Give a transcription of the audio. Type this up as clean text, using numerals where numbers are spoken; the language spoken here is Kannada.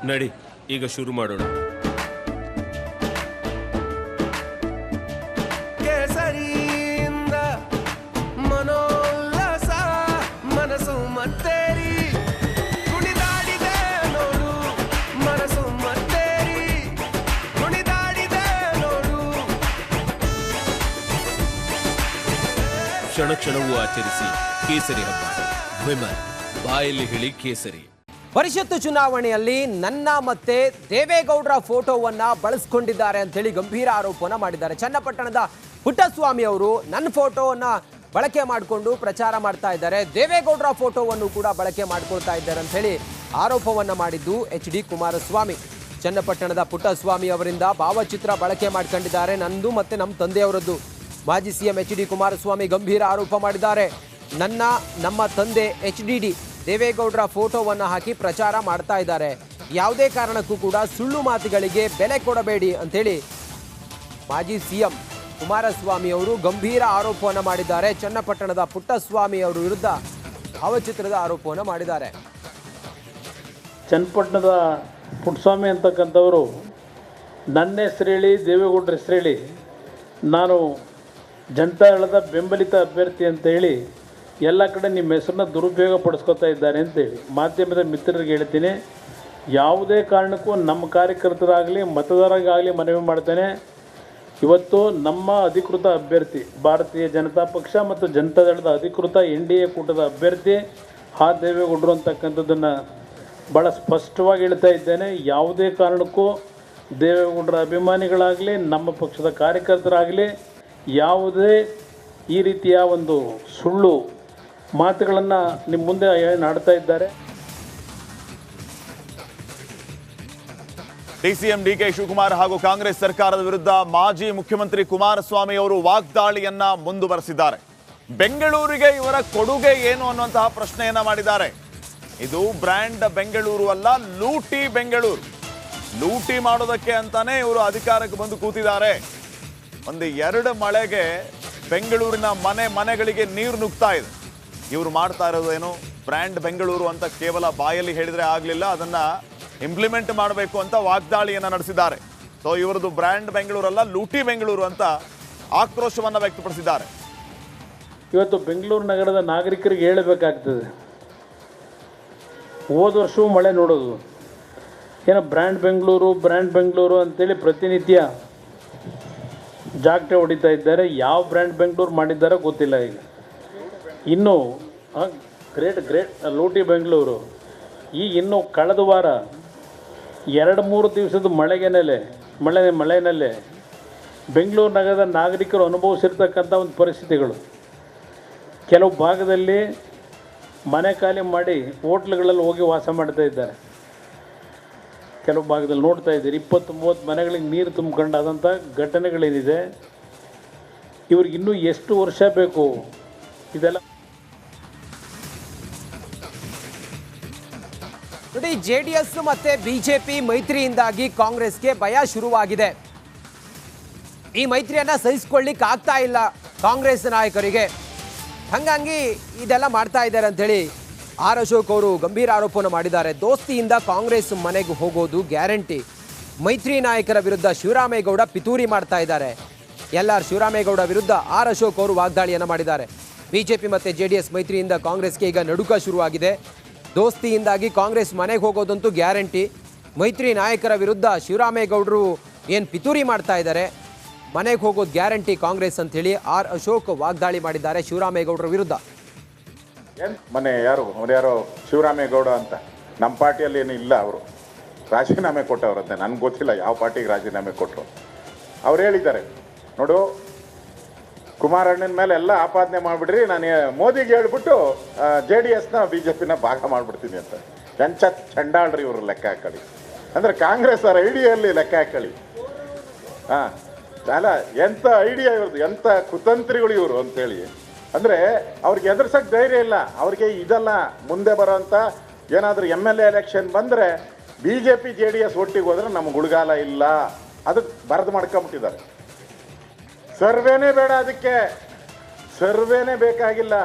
ನಡಿ ಈಗ ಶುರು ಮಾಡೋಣ. ಕೇಸರಿಯಿಂದ ಮನೋಲ್ಲಾಸ ಮನಸ್ಸು ಮತ್ತೇರಿ ಕುಣಿದಾಡಿದೆ ನೋಡು, ಮನಸ್ಸು ಮತ್ತೇರಿ ಕುಣಿದಾಡಿದೆ ನೋಡು. ಕ್ಷಣ ಕ್ಷಣವೂ ಆಚರಿಸಿ ಕೇಸರಿ ಹಬ್ಬ. ವಿಮಲ್ ಬಾಯಲ್ಲಿ ಹೇಳಿ ಕೇಸರಿ. ಪರಿಷತ್ತು ಚುನಾವಣೆಯಲ್ಲಿ ನನ್ನ ಮತ್ತೆ ದೇವೇಗೌಡರ ಫೋಟೋವನ್ನ ಬಳಸ್ಕೊಂಡಿದ್ದಾರೆ ಅಂತೇಳಿ ಗಂಭೀರ ಆರೋಪವನ್ನ ಮಾಡಿದ್ದಾರೆ. ಚನ್ನಪಟ್ಟಣದ ಪುಟ್ಟಸ್ವಾಮಿ ಅವರು ನನ್ನ ಫೋಟೋವನ್ನ ಬಳಕೆ ಮಾಡಿಕೊಂಡು ಪ್ರಚಾರ ಮಾಡ್ತಾ ಇದ್ದಾರೆ, ದೇವೇಗೌಡರ ಫೋಟೋವನ್ನು ಕೂಡ ಬಳಕೆ ಮಾಡ್ಕೊಳ್ತಾ ಇದ್ದಾರೆ ಅಂತ ಹೇಳಿ ಆರೋಪವನ್ನ ಮಾಡಿದ್ದು HD ಕುಮಾರಸ್ವಾಮಿ. ಚನ್ನಪಟ್ಟಣದ ಪುಟ್ಟಸ್ವಾಮಿ ಅವರಿಂದ ಭಾವಚಿತ್ರ ಬಳಕೆ ಮಾಡ್ಕೊಂಡಿದ್ದಾರೆ, ನಂದು ಮತ್ತೆ ನಮ್ಮ ತಂದೆಯವರದ್ದು. ಮಾಜಿ CM HD ಕುಮಾರಸ್ವಾಮಿ ಗಂಭೀರ ಆರೋಪ ಮಾಡಿದ್ದಾರೆ. ನಮ್ಮ ತಂದೆ HDD ದೇವೇಗೌಡರ ಫೋಟೋವನ್ನು ಹಾಕಿ ಪ್ರಚಾರ ಮಾಡ್ತಾ ಇದ್ದಾರೆ. ಯಾವುದೇ ಕಾರಣಕ್ಕೂ ಕೂಡ ಸುಳ್ಳು ಮಾತುಗಳಿಗೆ ಬೆಲೆ ಕೊಡಬೇಡಿ ಅಂತೇಳಿ ಮಾಜಿ CM ಕುಮಾರಸ್ವಾಮಿ ಅವರು ಗಂಭೀರ ಆರೋಪವನ್ನು ಮಾಡಿದ್ದಾರೆ. ಚನ್ನಪಟ್ಟಣದ ಪುಟ್ಟಸ್ವಾಮಿ ಅವರ ವಿರುದ್ಧ ಭಾವಚಿತ್ರದ ಆರೋಪವನ್ನು ಮಾಡಿದ್ದಾರೆ. ಚನ್ನಪಟ್ಟಣದ ಪುಟ್ಟಸ್ವಾಮಿ ಅಂತಕ್ಕಂಥವರು ನನ್ನ ಹೆಸರು ಹೇಳಿ, ದೇವೇಗೌಡರ ಹೆಸರು ಹೇಳಿ, ನಾನು ಜನತಾದಳದ ಬೆಂಬಲಿತ ಅಭ್ಯರ್ಥಿ ಅಂತ ಹೇಳಿ ಎಲ್ಲ ಕಡೆ ನಿಮ್ಮ ಹೆಸರನ್ನ ದುರುಪಯೋಗ ಪಡಿಸ್ಕೊತಾ ಇದ್ದಾರೆ ಅಂತೇಳಿ ಮಾಧ್ಯಮದ ಮಿತ್ರರಿಗೆ ಹೇಳ್ತೀನಿ. ಯಾವುದೇ ಕಾರಣಕ್ಕೂ ನಮ್ಮ ಕಾರ್ಯಕರ್ತರಾಗಲಿ ಮತದಾರರಿಗಾಗಲಿ ಮನವಿ ಮಾಡ್ತೇನೆ, ಇವತ್ತು ನಮ್ಮ ಅಧಿಕೃತ ಅಭ್ಯರ್ಥಿ ಭಾರತೀಯ ಜನತಾ ಪಕ್ಷ ಮತ್ತು ಜನತಾದಳದ ಅಧಿಕೃತ NDA ಕೂಟದ ಅಭ್ಯರ್ಥಿ ದೇವೇಗೌಡರು ಅಂತಕ್ಕಂಥದ್ದನ್ನು ಭಾಳ ಸ್ಪಷ್ಟವಾಗಿ ಹೇಳ್ತಾ ಇದ್ದೇನೆ. ಯಾವುದೇ ಕಾರಣಕ್ಕೂ ದೇವೇಗೌಡರ ಅಭಿಮಾನಿಗಳಾಗಲಿ ನಮ್ಮ ಪಕ್ಷದ ಕಾರ್ಯಕರ್ತರಾಗಲಿ ಯಾವುದೇ ಈ ರೀತಿಯ ಒಂದು ಸುಳ್ಳು ಮಾತುಗಳನ್ನು ನಿಮ್ಮ ಮುಂದೆ ಆಡ್ತಾ ಇದ್ದಾರೆ. DCM DK ಶಿವಕುಮಾರ್ ಹಾಗೂ ಕಾಂಗ್ರೆಸ್ ಸರ್ಕಾರದ ವಿರುದ್ಧ ಮಾಜಿ ಮುಖ್ಯಮಂತ್ರಿ ಕುಮಾರಸ್ವಾಮಿ ಅವರು ವಾಗ್ದಾಳಿಯನ್ನ ಮುಂದುವರೆಸಿದ್ದಾರೆ. ಬೆಂಗಳೂರಿಗೆ ಇವರ ಕೊಡುಗೆ ಏನು ಅನ್ನುವಂತಹ ಪ್ರಶ್ನೆಯನ್ನ ಮಾಡಿದ್ದಾರೆ. ಇದು ಬ್ರ್ಯಾಂಡ್ ಬೆಂಗಳೂರು ಅಲ್ಲ, ಲೂಟಿ ಬೆಂಗಳೂರು. ಲೂಟಿ ಮಾಡೋದಕ್ಕೆ ಅಂತಾನೆ ಇವರು ಅಧಿಕಾರಕ್ಕೆ ಬಂದು ಕೂತಿದ್ದಾರೆ. ಒಂದು 2 ಮಳೆಗೆ ಬೆಂಗಳೂರಿನ ಮನೆಗಳಿಗೆ ನೀರು ನುಗ್ತಾ ಇದೆ. ಇವರು ಮಾಡ್ತಾ ಇರೋದೇನು, ಬ್ರ್ಯಾಂಡ್ ಬೆಂಗಳೂರು ಅಂತ ಕೇವಲ ಬಾಯಲ್ಲಿ ಹೇಳಿದ್ರೆ ಆಗಲಿಲ್ಲ, ಅದನ್ನ ಇಂಪ್ಲಿಮೆಂಟ್ ಮಾಡಬೇಕು ಅಂತ ವಾಗ್ದಾಳಿಯನ್ನು ನಡೆಸಿದ್ದಾರೆ. ಸೊ ಇವರದು ಬ್ರ್ಯಾಂಡ್ ಬೆಂಗಳೂರಲ್ಲ, ಲೂಟಿ ಬೆಂಗಳೂರು ಅಂತ ಆಕ್ರೋಶವನ್ನು ವ್ಯಕ್ತಪಡಿಸಿದ್ದಾರೆ. ಇವತ್ತು ಬೆಂಗಳೂರು ನಗರದ ನಾಗರಿಕರಿಗೆ ಹೇಳಬೇಕಾಗ್ತದೆ, ಹೋದ ವರ್ಷವೂ ಮಳೆ ನೋಡೋದು ಏನೋ ಬ್ರ್ಯಾಂಡ್ ಬೆಂಗಳೂರು ಅಂತೇಳಿ ಪ್ರತಿನಿತ್ಯ ಜಾಗಟೆ ಹೊಡಿತಾ ಇದ್ದಾರೆ. ಯಾವ ಬ್ರ್ಯಾಂಡ್ ಬೆಂಗಳೂರು ಮಾಡಿದ್ದಾರೋ ಗೊತ್ತಿಲ್ಲ. ಈಗ ಇನ್ನೂ ಗ್ರೇಟ್ ಲೂಟಿ ಬೆಂಗಳೂರು. ಈಗ ಇನ್ನೂ ಕಳೆದ ವಾರ 2-3 ದಿವಸದ ಮಳೆನಲ್ಲೇ ಬೆಂಗಳೂರು ನಗರದ ನಾಗರಿಕರು ಅನುಭವಿಸಿರ್ತಕ್ಕಂಥ ಒಂದು ಪರಿಸ್ಥಿತಿಗಳು. ಕೆಲವು ಭಾಗದಲ್ಲಿ ಮನೆ ಖಾಲಿ ಮಾಡಿ ಹೋಟ್ಲುಗಳಲ್ಲಿ ಹೋಗಿ ವಾಸ ಮಾಡ್ತಾ ಇದ್ದಾರೆ. ಕೆಲವು ಭಾಗದಲ್ಲಿ ನೋಡ್ತಾ ಇದ್ದೀರಿ 20-30 ಮನೆಗಳಿಗೆ ನೀರು ತುಂಬಿಕೊಂಡಾದಂಥ ಘಟನೆಗಳೇನಿದೆ. ಇವ್ರಿಗೆ ಇನ್ನೂ ಎಷ್ಟು ವರ್ಷ ಬೇಕು ಇದೆಲ್ಲ ನೋಡಿ. JDS ಮತ್ತೆ BJP ಮೈತ್ರಿಯಿಂದಾಗಿ ಕಾಂಗ್ರೆಸ್ಗೆ ಭಯ ಶುರುವಾಗಿದೆ. ಈ ಮೈತ್ರಿಯನ್ನ ಸಹಿಸಿಕೊಳ್ಳಿಕ್ಕೆ ಆಗ್ತಾ ಇಲ್ಲ ಕಾಂಗ್ರೆಸ್ ನಾಯಕರಿಗೆ, ಹಾಗಾಗಿ ಇದೆಲ್ಲ ಮಾಡ್ತಾ ಇದ್ದಾರೆ ಅಂತೇಳಿ ಅಶೋಕ್ ಅವರು ಗಂಭೀರ ಆರೋಪವನ್ನು ಮಾಡಿದ್ದಾರೆ. ದೋಸ್ತಿಯಿಂದ ಕಾಂಗ್ರೆಸ್ ಮನೆಗೆ ಹೋಗೋದು ಗ್ಯಾರಂಟಿ. ಮೈತ್ರಿ ನಾಯಕರ ವಿರುದ್ಧ ಶಿವರಾಮೇಗೌಡ ಪಿತೂರಿ ಮಾಡ್ತಾ ಇದ್ದಾರೆ. ಶಿವರಾಮೇಗೌಡ ವಿರುದ್ಧ ಅಶೋಕ್ ಅವರು ವಾಗ್ದಾಳಿಯನ್ನು ಮಾಡಿದ್ದಾರೆ. BJP ಮತ್ತು JDS ಮೈತ್ರಿಯಿಂದ ಕಾಂಗ್ರೆಸ್ಗೆ ಈಗ ನಡುಕ ಶುರುವಾಗಿದೆ. ದೋಸ್ತಿಯಿಂದಾಗಿ ಕಾಂಗ್ರೆಸ್ ಮನೆಗೆ ಹೋಗೋದಂತೂ ಗ್ಯಾರಂಟಿ. ಮೈತ್ರಿ ನಾಯಕರ ವಿರುದ್ಧ ಶಿವರಾಮೇಗೌಡರು ಏನು ಪಿತೂರಿ ಮಾಡ್ತಾ ಇದ್ದಾರೆ, ಮನೆಗೆ ಹೋಗೋದು ಗ್ಯಾರಂಟಿ ಕಾಂಗ್ರೆಸ್ ಅಂತೇಳಿ ಅಶೋಕ್ ವಾಗ್ದಾಳಿ ಮಾಡಿದ್ದಾರೆ ಶಿವರಾಮೇಗೌಡರ ವಿರುದ್ಧ. ಮನೆ ಯಾರೋ ಶಿವರಾಮೇಗೌಡ ಅಂತ ನಮ್ಮ ಪಾರ್ಟಿಯಲ್ಲಿ ಏನು ಇಲ್ಲ, ಅವರು ರಾಜೀನಾಮೆ ಕೊಟ್ಟವ್ರಂತೆ. ನನಗೆ ಗೊತ್ತಿಲ್ಲ ಯಾವ ಪಾರ್ಟಿಗೆ ರಾಜೀನಾಮೆ ಕೊಟ್ಟರು. ಅವ್ರು ಹೇಳಿದ್ದಾರೆ, ನೋಡು ಕುಮಾರಣ್ಣನ ಮೇಲೆ ಎಲ್ಲ ಆಪಾದನೆ ಮಾಡಿಬಿಡ್ರಿ, ನಾನು ಮೋದಿಗೆ ಹೇಳ್ಬಿಟ್ಟು JDSನ BJPನ ಭಾಗ ಮಾಡಿಬಿಡ್ತೀನಿ ಅಂತ. ಎಂಚ ಚಂಡಾಳ್ರಿ ಇವರು ಲೆಕ್ಕ ಹಾಕೊಳ್ಳಿ, ಅಂದರೆ ಕಾಂಗ್ರೆಸ್ ಅವ್ರ ಐಡಿಯಲ್ಲಿ ಲೆಕ್ಕ ಹಾಕೊಳ್ಳಿ. ಅಲ್ಲ ಎಂಥ ಐಡಿಯಾ ಇವ್ರದ್ದು, ಎಂಥ ಕುತಂತ್ರಿಗಳು ಇವರು ಅಂತೇಳಿ. ಅಂದರೆ ಅವ್ರಿಗೆ ಎದುರ್ಸೋಕ್ಕೆ ಧೈರ್ಯ ಇಲ್ಲ. ಅವ್ರಿಗೆ ಇದೆಲ್ಲ ಮುಂದೆ ಬರೋಂಥ ಏನಾದರೂ MLA ಎಲೆಕ್ಷನ್ ಬಂದರೆ BJP JDS ಒಟ್ಟಿಗೆ ಹೋದ್ರೆ ನಮ್ಗೆ ಗುಳುಗಾಲ ಇಲ್ಲ, ಅದಕ್ಕೆ ಬರೆದು ಮಾಡ್ಕೊಂಬಿಟ್ಟಿದ್ದಾರೆ. ಸರ್ವೇನೇ ಬೇಡ, ಅದಕ್ಕೆ ಸರ್ವೇನೇ ಬೇಕಾಗಿಲ್ಲ.